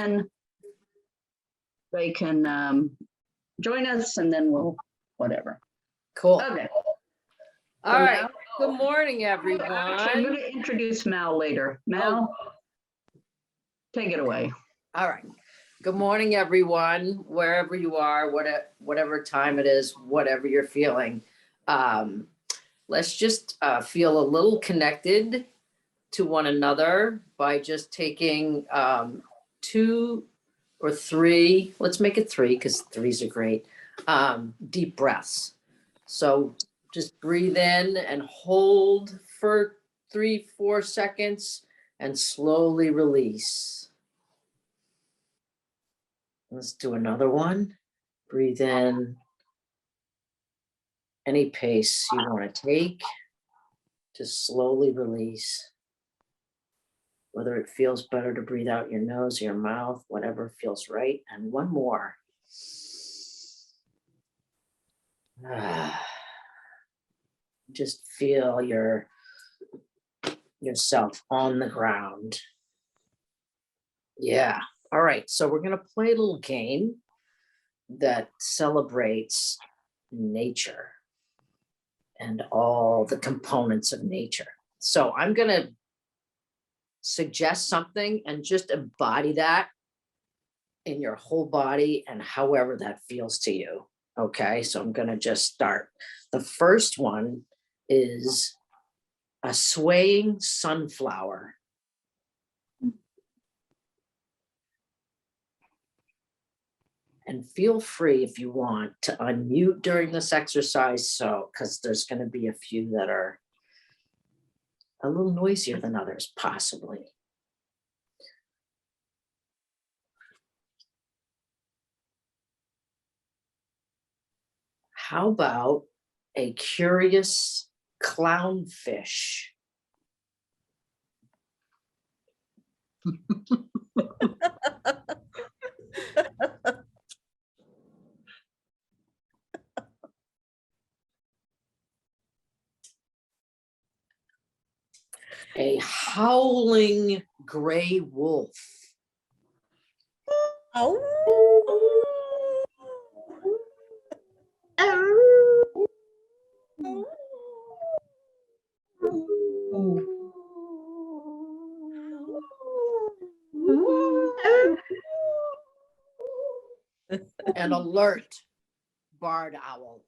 then they can join us, and then we'll, whatever. Cool. Okay. All So right. now- Good morning, Actually, I'm everyone. going to introduce Mal later. Mal, take it away. All right. Good morning, everyone, wherever you are, whatever time it is, whatever you're feeling. Let's just feel a little connected to one another by just taking 2 or 3, let's make it 3 because 3s are great, deep breaths. So just breathe in and hold for 3-4 seconds and slowly release. Let's do another one. Breathe in any pace you want to take. Just slowly release. Whether it feels better to breathe out your nose or your mouth, whatever feels right. And one more. Just feel yourself on the ground. Yeah. All right. So we're going to play a little game that celebrates nature and all the components of nature. So I'm going to suggest something and just embody that in your whole body and however that feels to you. Okay. So I'm going to just start. The first one is a swaying sunflower. And feel free if you want to unmute during this exercise. So, because there's going to be a few that are a little noisier than others, possibly. How about a curious clownfish? A howling gray wolf. Oh. An alert barred owl.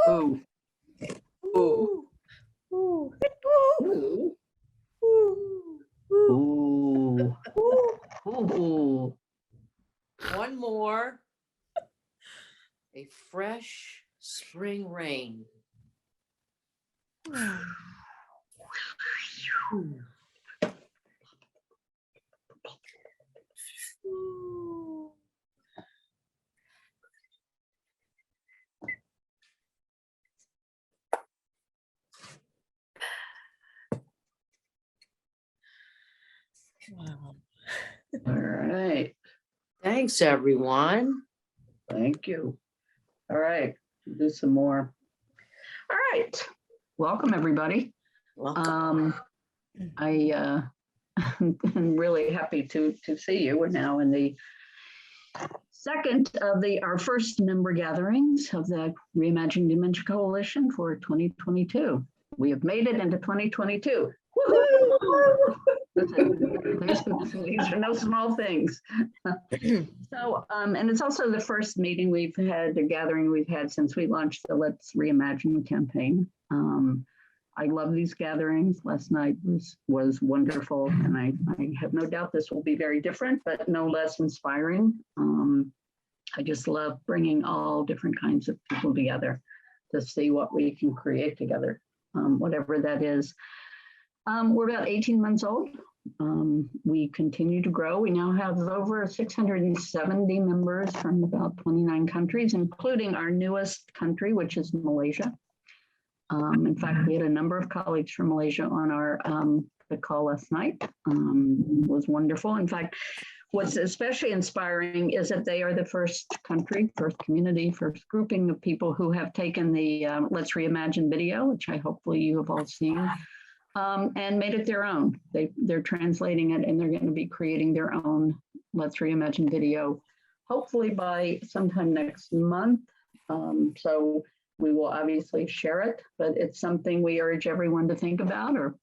Ooh. Ooh. Ooh. Ooh. One more. A fresh spring rain. Wow. All right. Thanks, everyone. Thank you. All right. Do some more. All right. Welcome, everybody. Welcome. I'm really happy to see you. We're now in the second of our first member gatherings of the Reimagining Dementia Coalition for 2022. We have made it into 2022. Woohoo! These are no small things. So, and it's also the first meeting we've had, a gathering we've had since we launched the Let's Reimagine campaign. I love these gatherings. Last night was wonderful, and I have no doubt this will be very different, but no less inspiring. I just love bringing all different kinds of people together to see what we can create together, whatever that is. We're about 18 months old. We continue to grow. We now have over 670 members from about 29 countries, including our newest country, which is Malaysia. In fact, we had a number of colleagues from Malaysia on our the call last night. It was wonderful. In fact, what's especially inspiring is that they are the first country, first community, first grouping of people who have taken the Let's Reimagine video, which hopefully you have all seen. and made it their own. They're translating it and they're going to be creating their own Let's Reimagine video, hopefully by sometime next month. So we will obviously share it, but it's something we urge everyone to think about, or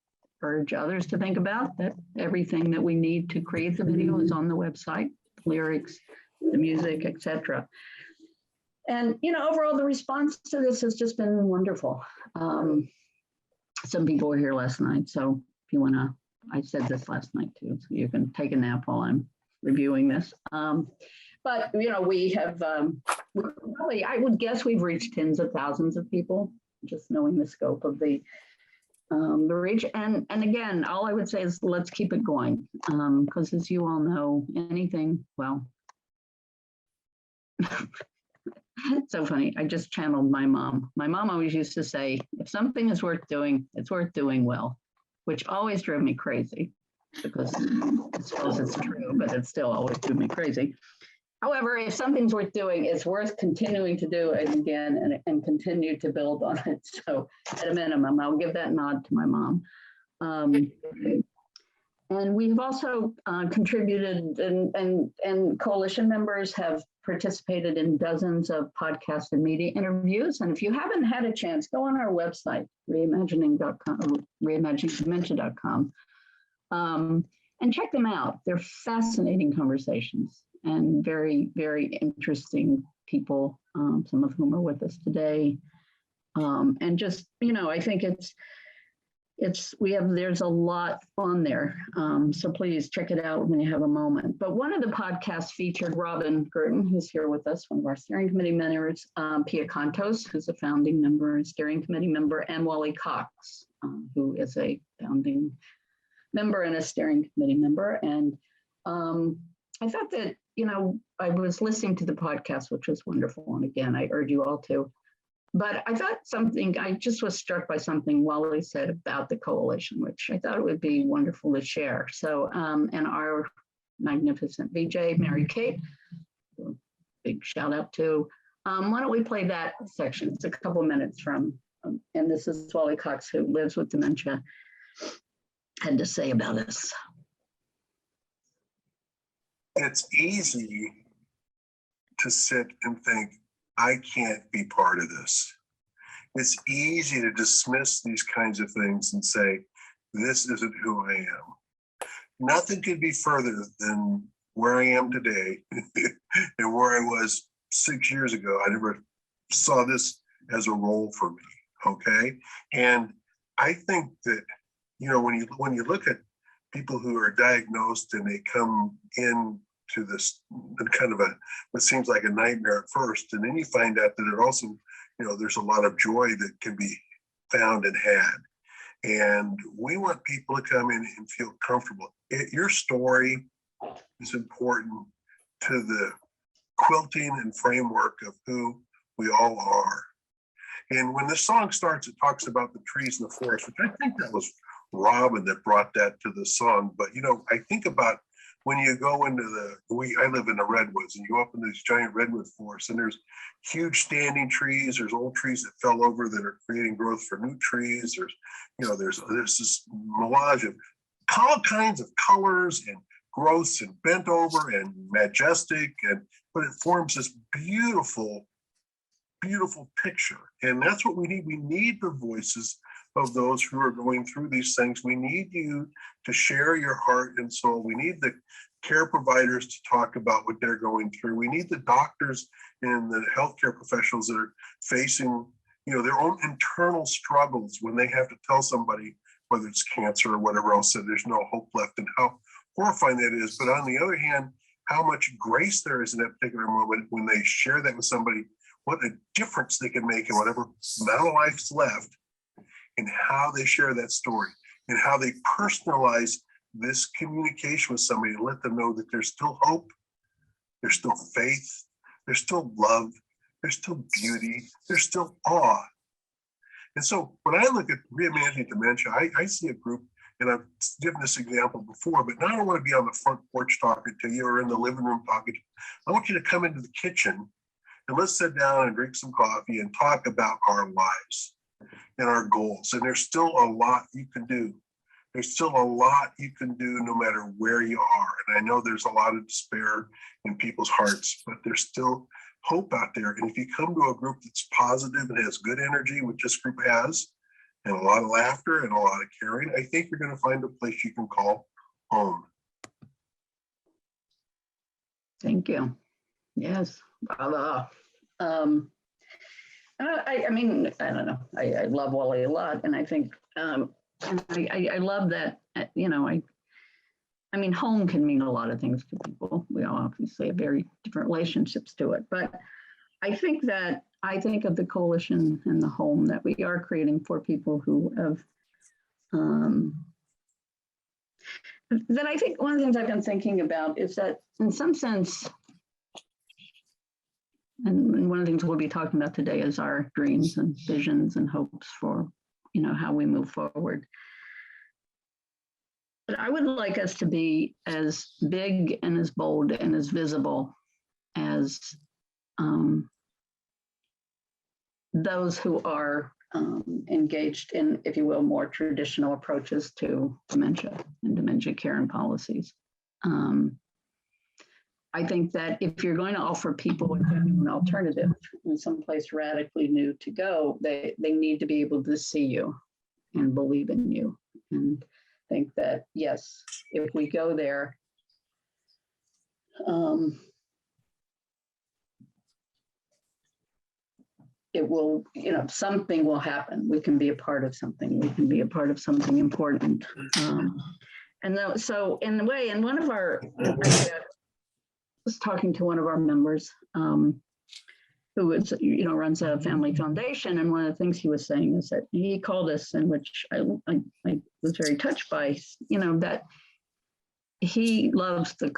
urge others to think about, that everything that we need to create the video is on the website, lyrics, the music, etc. And, overall, the response to this has just been wonderful. Some people were here last night, so if you want to, I said this last night too, so you can take a nap while I'm reviewing this. But, we have, really, I would guess we've reached tens of thousands of people, just knowing the scope of the reach. And again, all I would say is let's keep it going, because as you all know, anything, well, it's so funny. I just channeled my mom. My mom always used to say, if something is worth doing, it's worth doing well, which always drove me crazy, because I suppose it's true, but it still always drove me crazy. However, if something's worth doing, it's worth continuing to do it again and continue to build on it. So at a minimum, I'll give that nod to my mom. And we've also contributed, and coalition members have participated in dozens of podcast and media interviews. And if you haven't had a chance, go on our website, reimaginingdementia.com, and check them out. They're fascinating conversations and very, very interesting people, some of whom are with us today. And just, I think there's a lot on there. So please check it out when you have a moment. But one of the podcasts featured Robin Gurton, who's here with us, one of our steering committee members, Pia Contos, who's a founding member and steering committee member, and Wally Cox, who is a founding member and a steering committee member. And I thought that, I was listening to the podcast, which was wonderful. And again, I urge you all to. But I thought I just was struck by something Wally said about the coalition, which I thought it would be wonderful to share. So, and our magnificent VJ, Mary Kate, big shout out to. Why don't we play that section? It's a couple of minutes from, and this is Wally Cox, who lives with dementia, had to say about us. It's easy to sit and think, I can't be part of this. It's easy to dismiss these kinds of things and say, this isn't who I am. Nothing could be further than where I am today and where I was 6 years ago. I never saw this as a role for me, okay? And I think that, when you look at people who are diagnosed and they come in to this kind of what seems like a nightmare at first, and then you find out that it also, there's a lot of joy that can be found and had. And we want people to come in and feel comfortable. Your story is important to the quilting and framework of who we all are. And when the song starts, it talks about the trees in the forest, which I think that was Robin that brought that to the song. But, I think about when you go into I live in the redwoods, and you go up in these giant redwood forests, and there's huge standing trees, there's old trees that fell over that are creating growth for new trees. There's this melange of all kinds of colors and growths and bent over and majestic, but it forms this beautiful, beautiful picture. And that's what we need. We need the voices of those who are going through these things. We need you to share your heart and soul. We need the care providers to talk about what they're going through. We need the doctors and the healthcare professionals that are facing, their own internal struggles when they have to tell somebody, whether it's cancer or whatever else, that there's no hope left, and how horrifying that is. But on the other hand, how much grace there is in that particular moment when they share that with somebody, what a difference they can make in whatever amount of life's left, and how they share that story and how they personalize this communication with somebody and let them know that there's still hope, there's still faith, there's still love, there's still beauty, there's still awe. And so when I look at Reimagining Dementia, I see a group, and I've given this example before, but now I don't want to be on the front porch talking to you or in the living room talking to you. I want you to come into the kitchen and let's sit down and drink some coffee and talk about our lives. and our goals. And there's still a lot you can do. There's still a lot you can do no matter where you are. And I know there's a lot of despair in people's hearts, but there's still hope out there. And if you come to a group that's positive and has good energy, which this group has, and a lot of laughter and a lot of caring, I think you're going to find a place you can call home. Thank you. Yes, bravo. I mean, I don't know. I love Wally a lot, and I think, and I love that. You know, I mean, home can mean a lot of things to people. We all obviously have very different relationships to it, but I think of the coalition and the home that we are creating for people who have. Then I think one of the things I've been thinking about is that, in some sense, and one of the things we'll be talking about today is our dreams and visions and hopes for, you know, how we move forward. But I would like us to be as big and as bold and as visible as those who are engaged in, if you will, more traditional approaches to dementia and dementia care and policies. I think that if you're going to offer people a genuine alternative and someplace radically new to go, they need to be able to see you and believe in you. And think that, yes, if we go there, it will, you know, something will happen. We can be a part of something. We can be a part of something important. So in a way, in one of our, I was talking to one of our members who is, you know, runs a family foundation. And one of the things he was saying is that he called us, in which I was very touched by, you know, that he loves the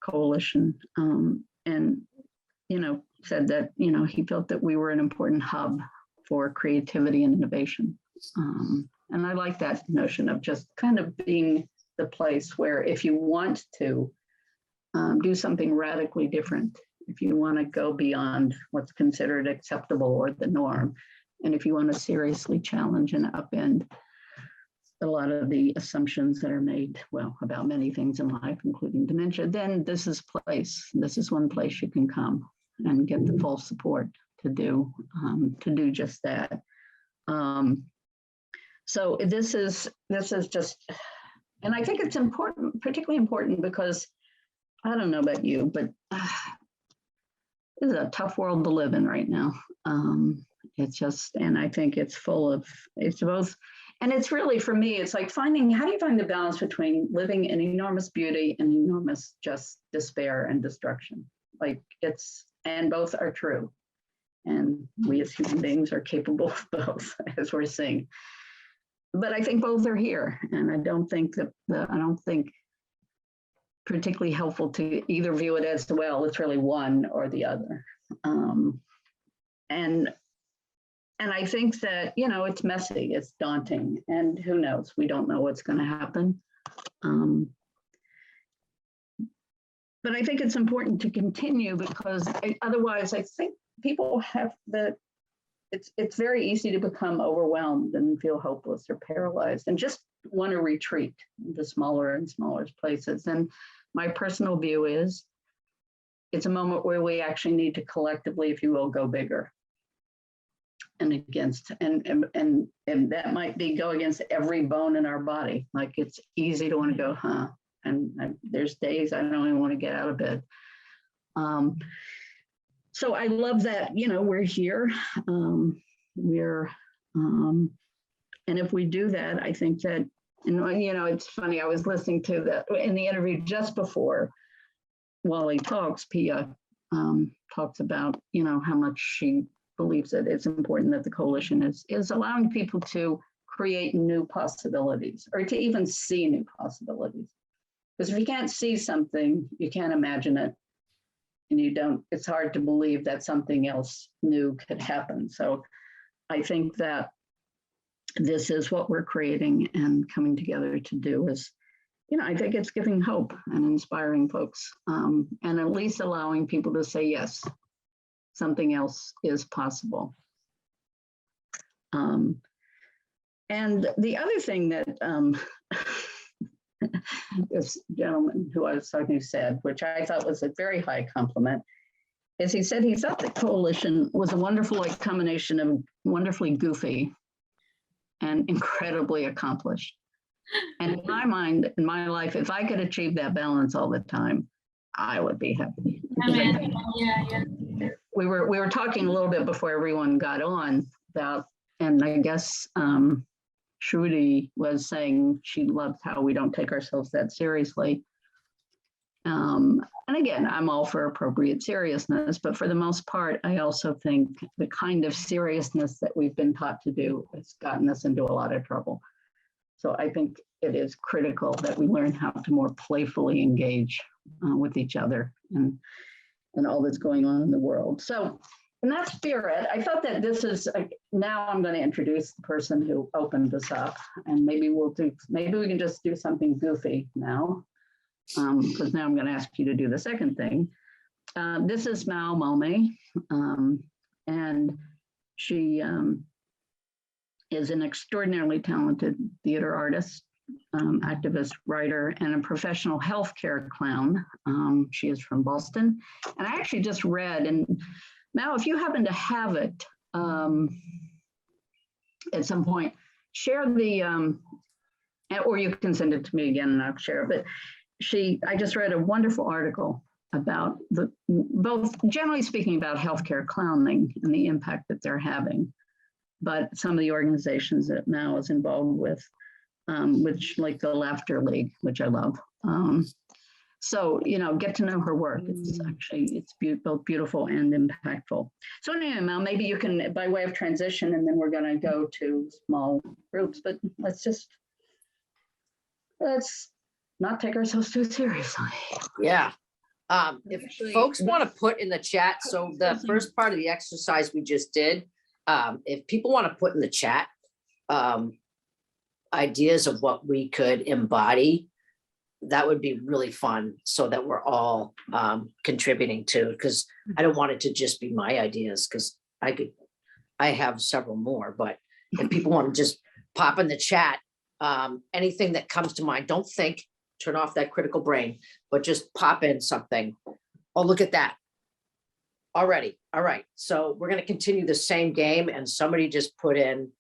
coalition and, you know, said that, you know, he felt that we were an important hub for creativity and innovation. And I like that notion of just kind of being the place where if you want to do something radically different, if you want to go beyond what's considered acceptable or the norm, and if you want to seriously challenge and upend a lot of the assumptions that are made, well, about many things in life, including dementia, then this is one place you can come and get the full support to do just that. So this is just, and I think it's important, particularly important, because I don't know about you, but this is a tough world to live in right now. It's just, and I think it's full of, it's both, and it's really, for me, it's like how do you find the balance between living in enormous beauty and enormous just despair and destruction? Like and both are true. And we as human beings are capable of both, as we're seeing. But I think both are here. And I don't think particularly helpful to either view it as, well, it's really one or the other. And I think that, you know, it's messy, it's daunting, and who knows, we don't know what's going to happen. But I think it's important to continue, because otherwise I think people have it's very easy to become overwhelmed and feel hopeless or paralyzed and just want to retreat into smaller and smaller places. And my personal view is it's a moment where we actually need to collectively, if you will, go bigger. And that might be go against every bone in our body. Like, it's easy to want to go, and there's days I don't even want to get out of bed. So I love that, you know, we're here. And if we do that, I think that, and, you know, it's funny, I was listening to that in the interview just before Wally talks, Pia talks about, you know, how much she believes that it's important that the coalition is allowing people to create new possibilities, or to even see new possibilities. Because if you can't see something, you can't imagine it. And it's hard to believe that something else new could happen. So I think that this is what we're creating and coming together to do is, you know, I think it's giving hope and inspiring folks, and at least allowing people to say, yes, something else is possible. And the other thing that this gentleman who I was talking to said, which I thought was a very high compliment, is he said he thought the coalition was a wonderful like combination of wonderfully goofy and incredibly accomplished. And in my mind, in my life, if I could achieve that balance all the time, I would be happy. Because I think we were talking a little bit before everyone got on about, and I guess Shruti was saying she loved how we don't take ourselves that seriously. And again, I'm all for appropriate seriousness, but for the most part, I also think the kind of seriousness that we've been taught to do has gotten us into a lot of trouble. So I think it is critical that we learn how to more playfully engage with each other and all that's going on in the world. So in that spirit, I thought that this is, now I'm going to introduce the person who opened this up, and maybe we can just do something goofy now, because now I'm going to ask you to do the second thing. This is Mao Momi, and she is an extraordinarily talented theater artist, activist, writer, and a professional healthcare clown. She is from Boston. And I actually just read, and Mao, if you happen to have it at some point, share the, or you can send it to me again and I'll share it. But I just read a wonderful article about both generally speaking about healthcare clowning and the impact that they're having, but some of the organizations that Mao is involved with, which like the Laughter League, which I love. So, get to know her work. It's both beautiful and impactful. So anyway, Mao, maybe you can, by way of transition, and then we're going to go to small groups, but let's not take ourselves too seriously. Yeah. If folks want to put in the chat, so the first part of the exercise we just did, if people want to put in the chat ideas of what we could embody, that would be really fun, so that we're all contributing to, because I don't want it to just be my ideas, because I have several more, but if people want to just pop in the chat, anything that comes to mind, don't think, turn off that critical brain, but just pop in something. Oh, look at that. Already. All right. So we're going to continue the same game, and somebody just put in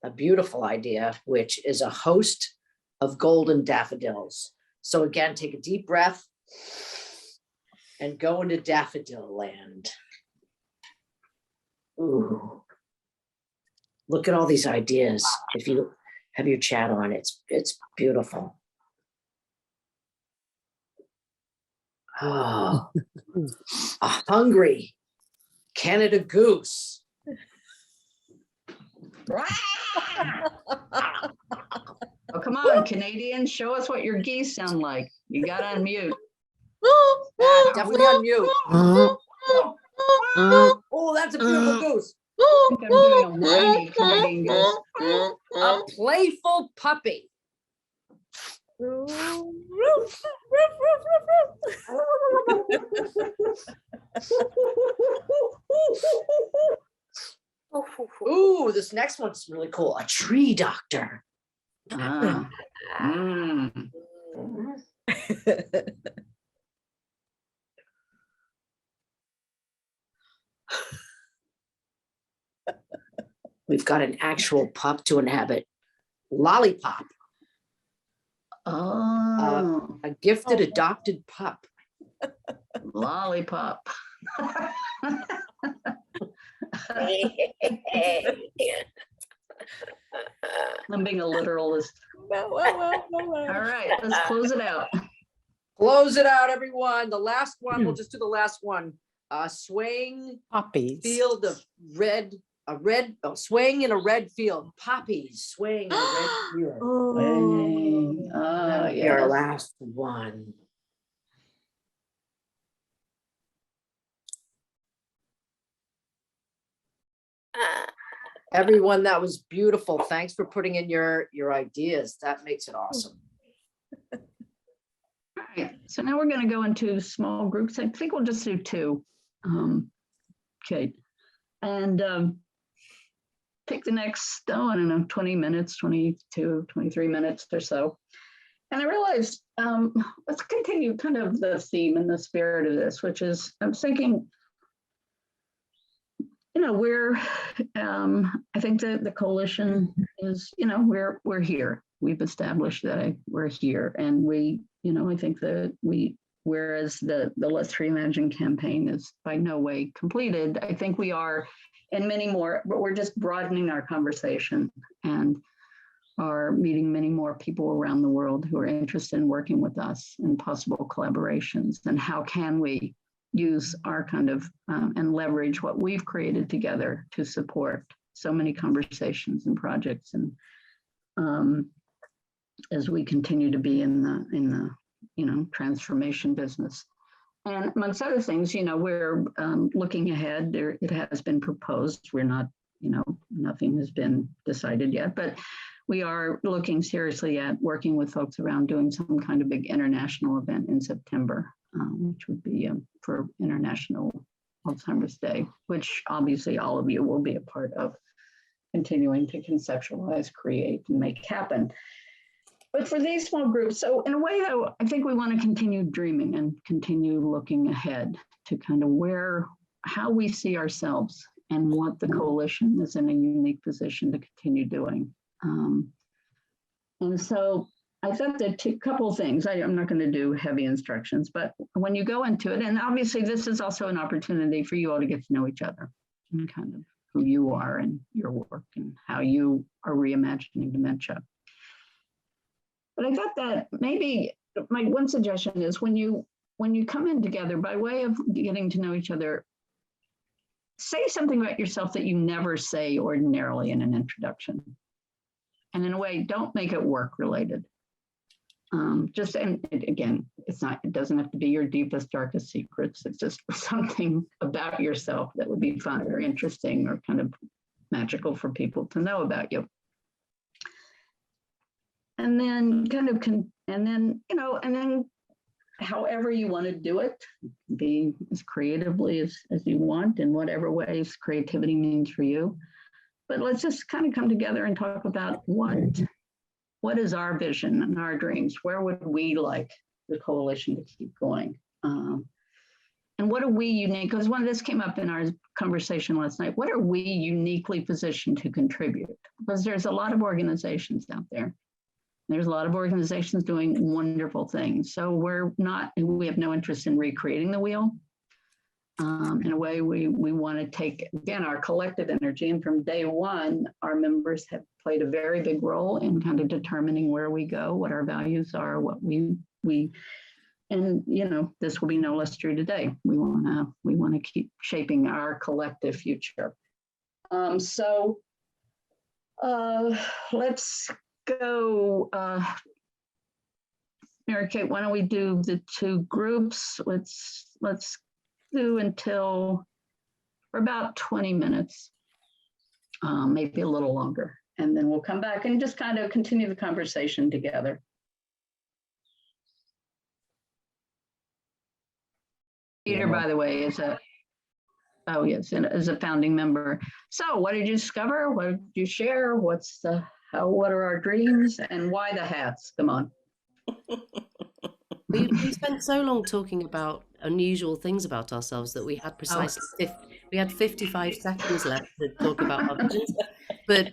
a beautiful idea, which is a host of golden daffodils. So again, take a deep breath and go into daffodil land. Ooh. Look at all these ideas. If you have your chat on, it's beautiful. Oh, a hungry Canada goose. Oh, come on, Canadians, show us what your geese sound like. You got to unmute. Yeah, definitely unmute. Oh, that's a beautiful goose. I think I'm doing a whiny Canadian goose. A playful puppy. Ooh, this next one's really cool. A tree doctor. Ah. Mm. We've got an actual pup to inhabit. Lollipop. Oh, A gifted adopted pup. lollipop. I'm being a literalist. All right, let's close it out. Close it out, everyone. The last one, we'll just do the last one. Swaying Puppies. field of swaying in a red field. Poppies swaying in a red field. Oh, Our yeah. last one. Everyone, that was beautiful. Thanks for putting in your ideas. That makes it awesome. All right, so now we're going to go into small groups. I think we'll just do two. Okay, and pick the next, oh, I don't know, 20 minutes, 22, 23 minutes or so. And I realized, let's continue kind of the theme and the spirit of this, which is, I'm thinking, I think that the coalition is, we're here. We've established that we're here. And I think that whereas the Let's Reimagine campaign is by no way completed, I think we are in many more, but we're just broadening our conversation and are meeting many more people around the world who are interested in working with us in possible collaborations. And how can we use our kind of and leverage what we've created together to support so many conversations and projects, and as we continue to be in the transformation business. And amongst other things, we're looking ahead. It has been proposed. We're not, nothing has been decided yet, but we are looking seriously at working with folks around doing some kind of big international event in September, which would be for International Alzheimer's Day, which obviously all of you will be a part of, continuing to conceptualize, create, and make happen. But for these small groups, so in a way, though, I think we want to continue dreaming and continue looking ahead to kind of how we see ourselves and what the coalition is in a unique position to continue doing. And so I thought that a couple of things, I'm not going to do heavy instructions, but when you go into it, and obviously this is also an opportunity for you all to get to know each other and kind of who you are and your work and how you are reimagining dementia. But I thought that maybe my one suggestion is when you come in together, by way of getting to know each other, say something about yourself that you never say ordinarily in an introduction. And in a way, don't make it work related. And again, it doesn't have to be your deepest, darkest secrets. It's just something about yourself that would be fun or interesting or kind of magical for people to know about you. And then and then however you want to do it, be as creatively as you want in whatever ways creativity means for you. But let's just kind of come together and talk about what is our vision and our dreams? Where would we like the coalition to keep going? And what are we unique? Because this came up in our conversation last night. What are we uniquely positioned to contribute? Because there's a lot of organizations out there. There's a lot of organizations doing wonderful things. So we have no interest in recreating the wheel. In a way, we want to take, again, our collective energy. And from day one, our members have played a very big role in kind of determining where we go, what our values are, what and this will be no less true today. We want to keep shaping our collective future. So let's go. Mary Kate, why don't we do the two groups? Let's do until for about 20 minutes, maybe a little longer. And then we'll come back and just kind of continue the conversation together. Peter, by the way, is a founding member. So what did you discover? What did you share? What are our dreams and why the hats? Come on. We spent so long talking about unusual things about ourselves that we had precisely 55 seconds left to talk about our visions. But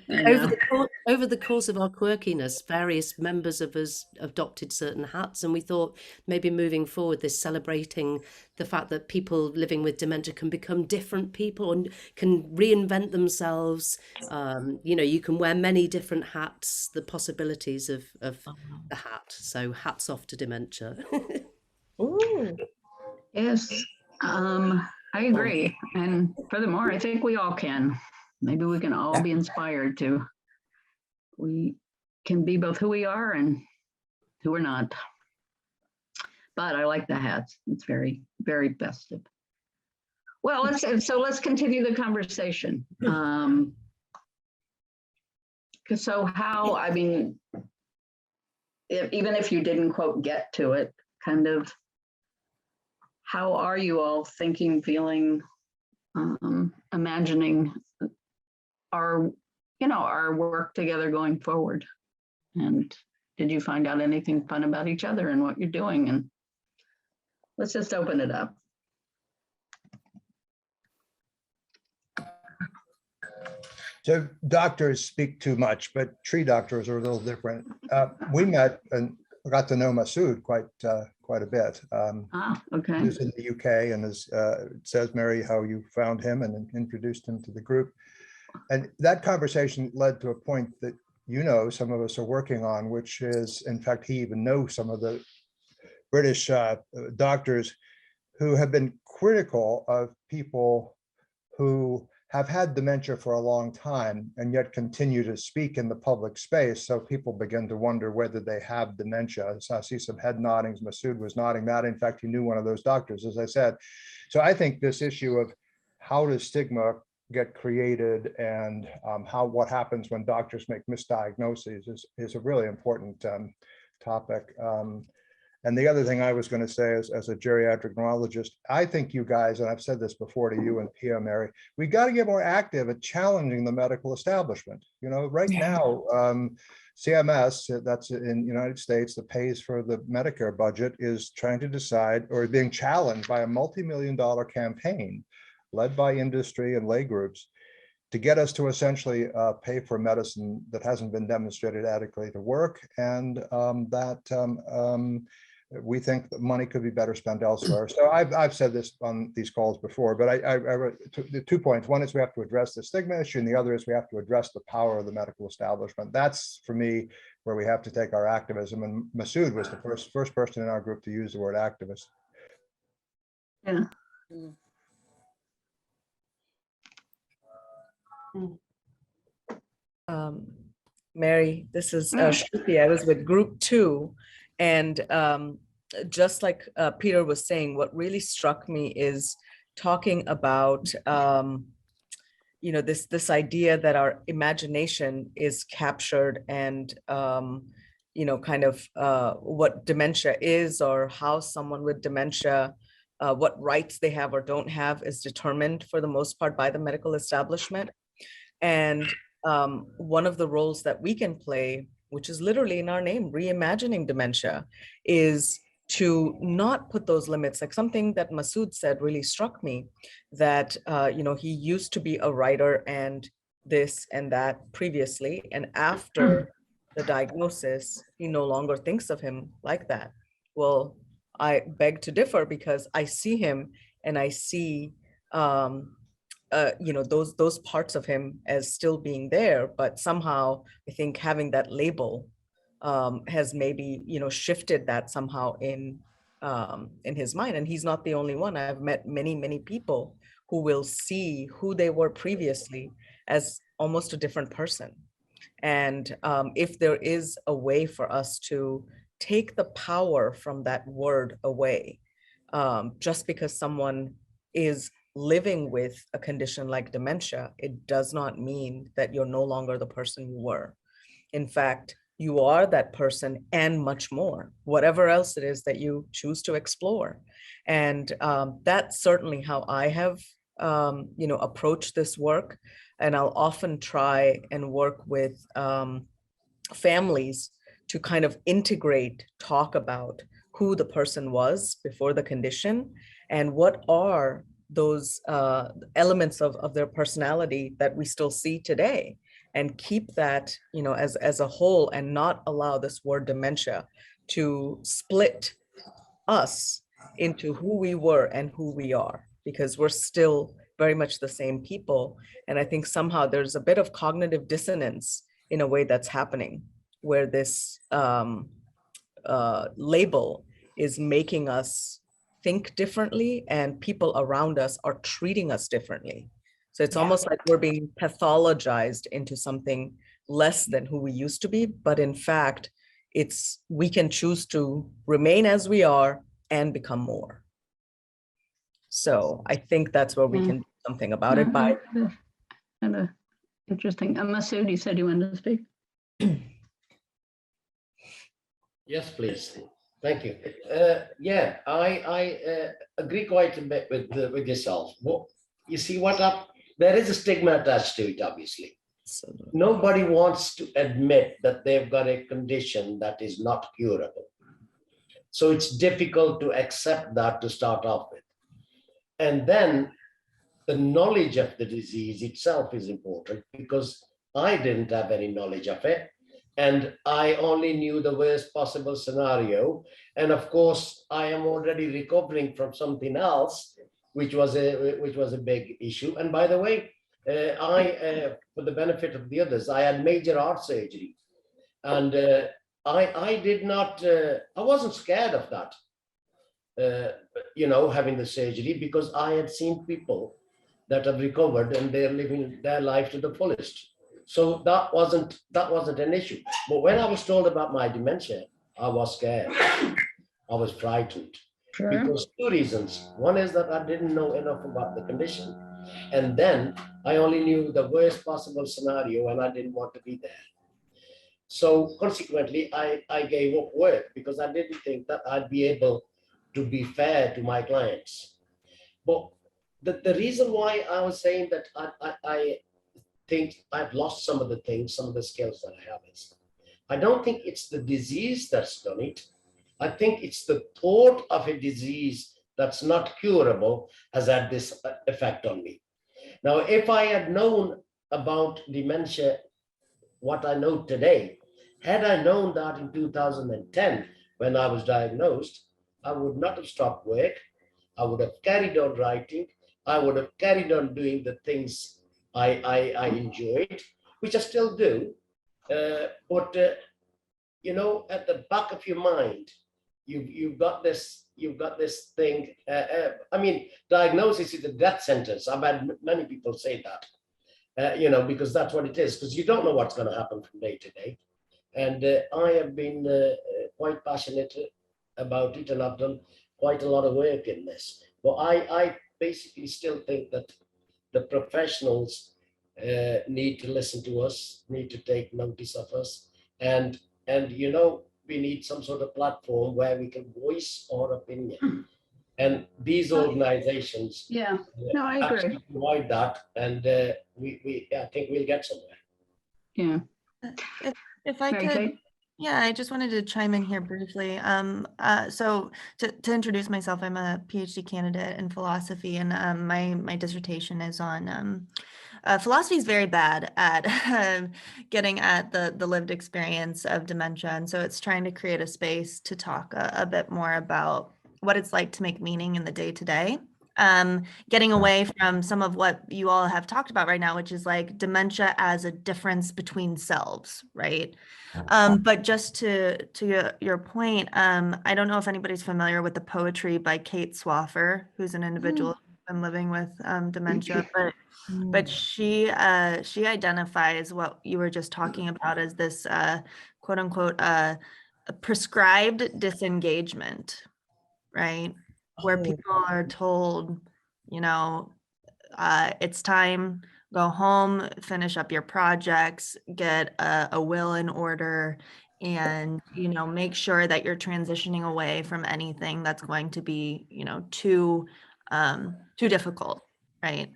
over the course of our quirkiness, various members of us adopted certain hats, and we thought maybe moving forward, this celebrating the fact that people living with dementia can become different people and can reinvent themselves. You can wear many different hats, the possibilities of the hat. So hats off to dementia. Ooh. Yes, I agree. And furthermore, I think we all can. Maybe we can all be inspired to. We can be both who we are and who we're not. But I like the hats. It's very, very festive. Well, let's continue the conversation. Even if you didn't quote get to it, kind of, how are you all thinking, feeling, imagining our work together going forward. And did you find out anything fun about each other and what you're doing? And let's just open it up. So doctors speak too much, but tree doctors are a little different. We met and got to know Masood quite a bit. Okay. He was in the UK, and it says, Mary, how you found him and introduced him to the group. And that conversation led to a point that some of us are working on, which is, in fact, he even knows some of the British doctors who have been critical of people who have had dementia for a long time and yet continue to speak in the public space. So people begin to wonder whether they have dementia. So I see some head noddings. Masood was nodding that. In fact, he knew one of those doctors, as I said. So I think this issue of how does stigma get created and what happens when doctors make misdiagnoses is a really important topic. And the other thing I was going to say is, as a geriatric neurologist, I think you guys, and I've said this before to you and Pia, Mary, we got to get more active at challenging the medical establishment. Right now, CMS, that's in the United States, that pays for the Medicare budget, is trying to decide, or being challenged by a multi-million-dollar campaign led by industry and lay groups to get us to essentially pay for medicine that hasn't been demonstrated adequately to work, and that we think that money could be better spent elsewhere. So I've said this on these calls before, but I wrote the 2 points. One is we have to address the stigma issue, and the other is we have to address the power of the medical establishment. That's, for me, where we have to take our activism. And Masood was the first person in our group to use the word activist. Yeah. Mary, this is Shruti. I was with group 2, and just like Peter was saying, what really struck me is talking about this idea that our imagination is captured, and what dementia is, or how someone with dementia, what rights they have or don't have, is determined for the most part by the medical establishment. And one of the roles that we can play, which is literally in our name, reimagining dementia, is to not put those limits. Like something that Masood said really struck me, that he used to be a writer and this and that previously, and after the diagnosis, he no longer thinks of him like that. Well, I beg to differ, because I see him and I see those parts of him as still being there, but somehow I think having that label has maybe shifted that somehow in his mind. And he's not the only one. I've met many people who will see who they were previously as almost a different person. And if there is a way for us to take the power from that word away, just because someone is living with a condition like dementia, it does not mean that you're no longer the person you were. In fact, you are that person and much more, whatever else it is that you choose to explore. And that's certainly how I have, approached this work. And I'll often try and work with families to kind of integrate, talk about who the person was before the condition, and what are those elements of their personality that we still see today, and keep that, as a whole, and not allow this word dementia to split us into who we were and who we are, because we're still very much the same people. And I think somehow there's a bit of cognitive dissonance in a way that's happening, where this label is making us think differently, and people around us are treating us differently. So it's almost like we're being pathologized into something less than who we used to be. But in fact, we can choose to remain as we are and become more. So I think that's where we can do something about it by. Kind of interesting. Masood, you said you wanted to speak. Yes, please. Thank you. Yeah, I agree quite a bit with yourself. You see there is a stigma attached to it, obviously. Nobody wants to admit that they've got a condition that is not curable. So it's difficult to accept that to start off with. And then the knowledge of the disease itself is important, because I didn't have any knowledge of it. And I only knew the worst possible scenario. And of course, I am already recovering from something else, which was a big issue. And by the way, for the benefit of the others, I had major heart surgery. And I did not, I wasn't scared of that, having the surgery, because I had seen people that have recovered and they're living their life to the fullest. So that wasn't an issue. But when I was told about my dementia, I was scared. I was frightened. Sure. Because two reasons. One is that I didn't know enough about the condition. And then I only knew the worst possible scenario and I didn't want to be there. So consequently, I gave up work because I didn't think that I'd be able to be fair to my clients. But the reason why I was saying that I think I've lost some of the things, some of the skills that I have is, I don't think it's the disease that's done it. I think it's the thought of a disease that's not curable has had this effect on me. Now, if I had known about dementia, what I know today, had I known that in 2010, when I was diagnosed, I would not have stopped work. I would have carried on writing. I would have carried on doing the things I enjoyed, which I still do. But at the back of your mind, you've got this thing. Diagnosis is a death sentence. I've had many people say that, because that's what it is, because you don't know what's going to happen from day to day. And I have been quite passionate about it, and I've done quite a lot of work in this. But I basically still think that the professionals need to listen to us, need to take notice of us, and we need some sort of platform where we can voice our opinion. And these organizations, Yeah, no, I agree. provide that, and I think we'll get somewhere. Yeah. If I Mary could, Kate? yeah, I just wanted to chime in here briefly. So to introduce myself, I'm a PhD candidate in philosophy, and my dissertation is on philosophy is very bad at getting at the lived experience of dementia, and so it's trying to create a space to talk a bit more about what it's like to make meaning in the day-to-day. Getting away from some of what you all have talked about right now, which is like dementia as a difference between selves, right? But just to your point, I don't know if anybody's familiar with the poetry by Kate Swaffer, who's an individual who's been living with dementia, but she identifies what you were just talking about as this quote unquote prescribed disengagement, right? Where people are told, it's time, go home, finish up your projects, get a will in order, and, make sure that you're transitioning away from anything that's going to be, too difficult, right?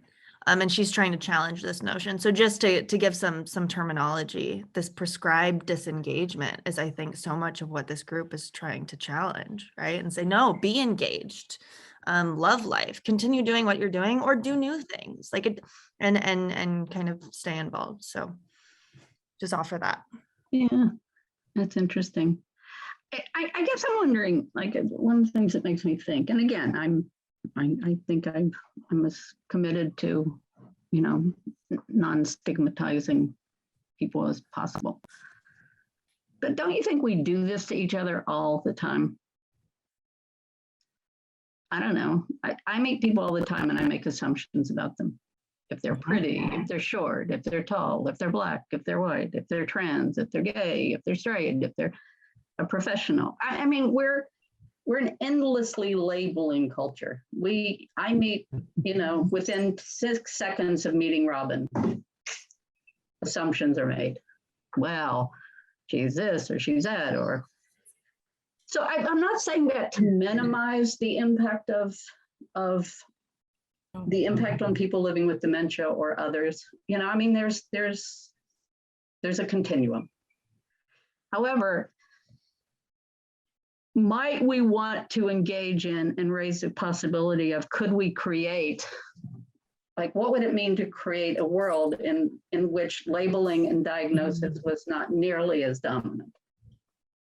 And she's trying to challenge this notion. So just to give some terminology, this prescribed disengagement is, I think, so much of what this group is trying to challenge, right? And say, no, be engaged, love life, continue doing what you're doing, or do new things, like it, and kind of stay involved. So just offer that. Yeah, that's interesting. I guess I'm wondering, like, one of the things that makes me think, and again, I think I'm as committed to, non-stigmatizing people as possible. But don't you think we do this to each other all the time? I don't know. I meet people all the time and I make assumptions about them. If they're pretty, if they're short, if they're tall, if they're black, if they're white, if they're trans, if they're gay, if they're straight, if they're a professional. I mean, we're an endlessly labeling culture. I meet, within 6 seconds of meeting Robin, assumptions are made. Well, she's this or she's that, or. So I'm not saying that to minimize the impact of the impact on people living with dementia or others. There's there's a continuum. However, might we want to engage in and raise the possibility of, could we create, like, what would it mean to create a world in which labeling and diagnosis was not nearly as dominant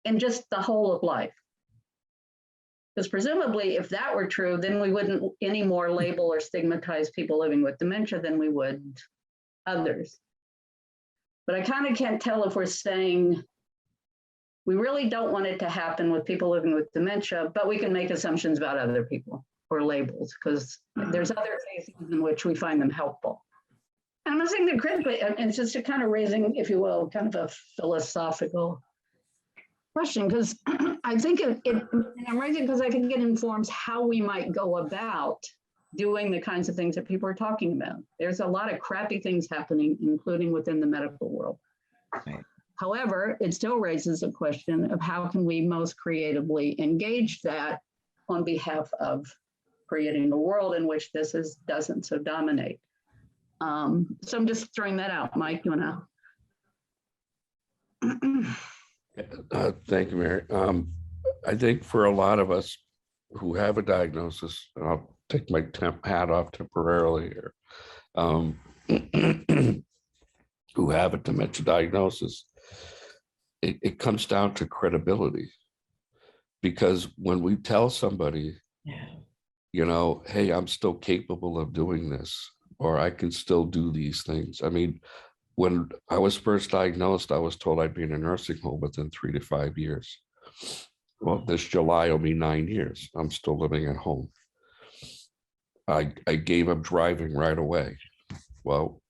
in just the whole of life? Because presumably, if that were true, then we wouldn't any more label or stigmatize people living with dementia than we would others. But I kind of can't tell if we're saying we really don't want it to happen with people living with dementia, but we can make assumptions about other people or labels, because there's other cases in which we find them helpful. And I'm not saying they're critically, it's just a kind of raising, if you will, kind of a philosophical question, because I think and I'm raising because I think it informs how we might go about doing the kinds of things that people are talking about. There's a lot of crappy things happening, including within the medical world. Right. However, it still raises a question of how can we most creatively engage that on behalf of creating a world in which this doesn't so dominate. So I'm just throwing that out. Mike, you want to? Thank you, Mary. I think for a lot of us who have a diagnosis, and I'll take my hat off temporarily here, who have a dementia diagnosis, it comes down to credibility. Because when we tell somebody, you know, hey, I'm still capable of doing this, or I can still do these things. I mean, when I was first diagnosed, I was told I'd be in a nursing home within 3 to 5 years. Well, this July will be 9 years. I'm still living at home. I gave up driving right away. Well,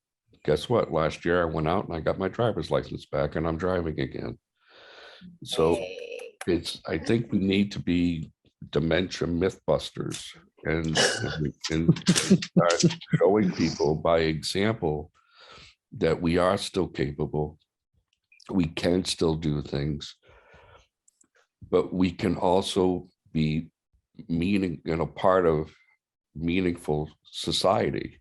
guess what? Last year I went out and I got my driver's license back and I'm driving again. So I think we need to be dementia mythbusters and start showing people by example that we are still capable. We can still do things, but we can also be part of meaningful society.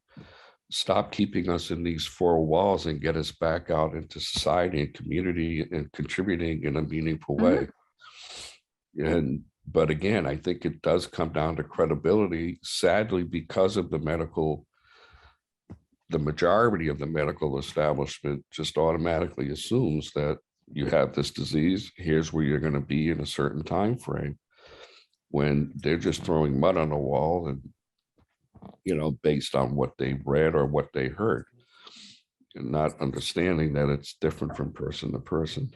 Stop keeping us in these four walls and get us back out into society and community and contributing in a meaningful way. But again, I think it does come down to credibility, sadly, because of the majority of the medical establishment just automatically assumes that you have this disease, here's where you're going to be in a certain time frame, when they're just throwing mud on the wall and, you know, based on what they read or what they heard, and not understanding that it's different from person to person.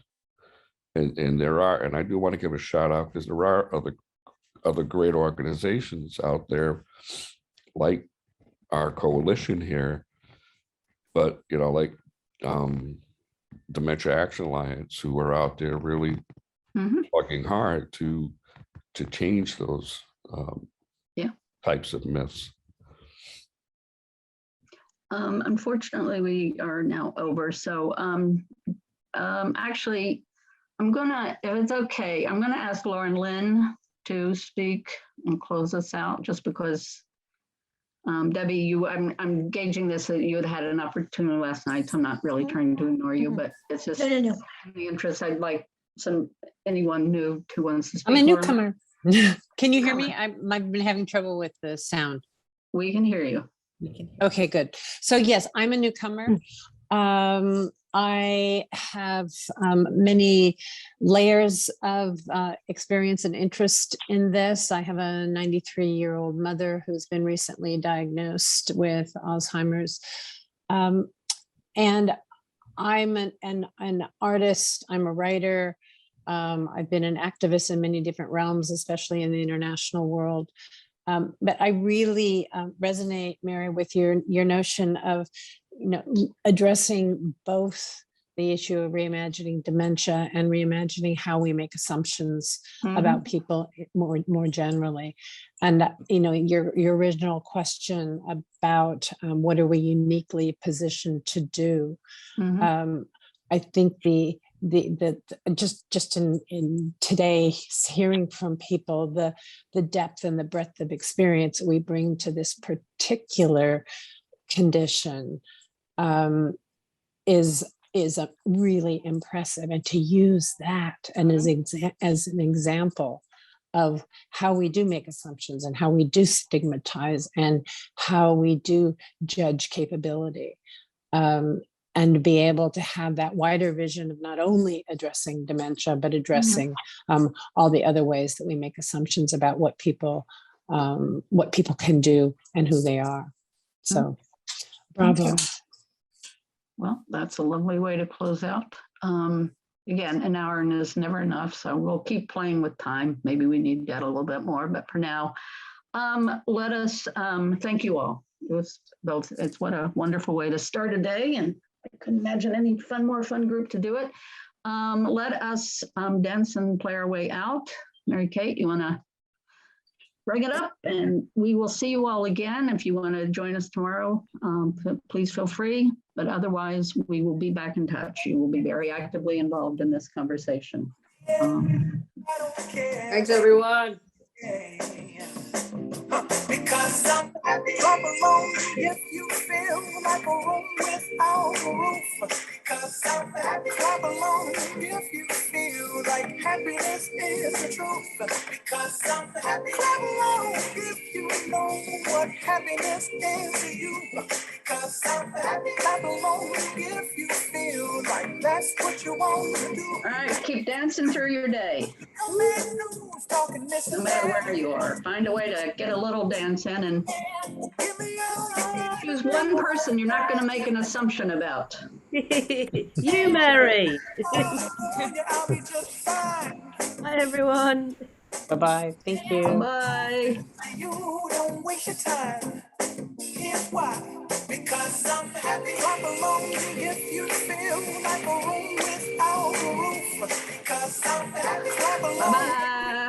And I do want to give a shout out, because there are other great organizations out there like our coalition here, but, you know, like Dementia Action Alliance, who are out there really working hard to change those types of myths. Unfortunately, we are now over. So actually, if it's okay, I'm gonna ask Lauren Lynn to speak and close us out, just because Debbie, I'm gauging this that you had an opportunity last night, so I'm not really trying to ignore you, but it's just in the interest. I'd like anyone new who wants to speak. I'm a Lauren, newcomer. Can you hear me? I've been having trouble with the sound. we can hear you. Okay, good. So yes, I'm a newcomer. I have many layers of experience and interest in this. I have a 93-year-old mother who's been recently diagnosed with Alzheimer's. And I'm an artist, I'm a writer. I've been an activist in many different realms, especially in the international world. But I really resonate, Mary, with your notion of, you know, addressing both the issue of reimagining dementia and reimagining how we make assumptions about people more generally. And you know, your original question about what are we uniquely positioned to do? I think just in today, hearing from people, the depth and the breadth of experience we bring to this particular condition is is really impressive. And to use that and as an example of how we do make assumptions and how we do stigmatize and how we do judge capability. And to be able to have that wider vision of not only addressing dementia, but addressing all the other ways that we make assumptions about what people can do and who they are. So, bravo. Well, that's a lovely way to close out. Again, an hour is never enough, so we'll keep playing with time. Maybe we need that a little bit more, but for now, let us thank you all. It's what a wonderful way to start a day, and I couldn't imagine any more fun group to do it. Let us dance and play our way out. Mary Kate, you want to bring it up, and we will see you all again. If you want to join us tomorrow, please feel free, but otherwise we will be back in touch. You will be very actively involved in this conversation. Thanks, everyone. Because I'm happy, clap along if you feel like a room without a roof. Because I'm happy, clap along if you feel like happiness is the truth. Because I'm happy, clap along if you know what happiness is to you. Because I'm happy, clap along if you feel like that's what you want to do. All right, keep dancing through your day. No matter where you are, find a way to get a little dance in and choose one person you're not going to make an assumption about. You, Mary. Bye, everyone. Bye-bye. Thank you. Bye. You don't waste your time. Here's why. Because I'm happy. Clap along if you feel like a room without a roof. Because I'm happy. Clap along. Bye-bye.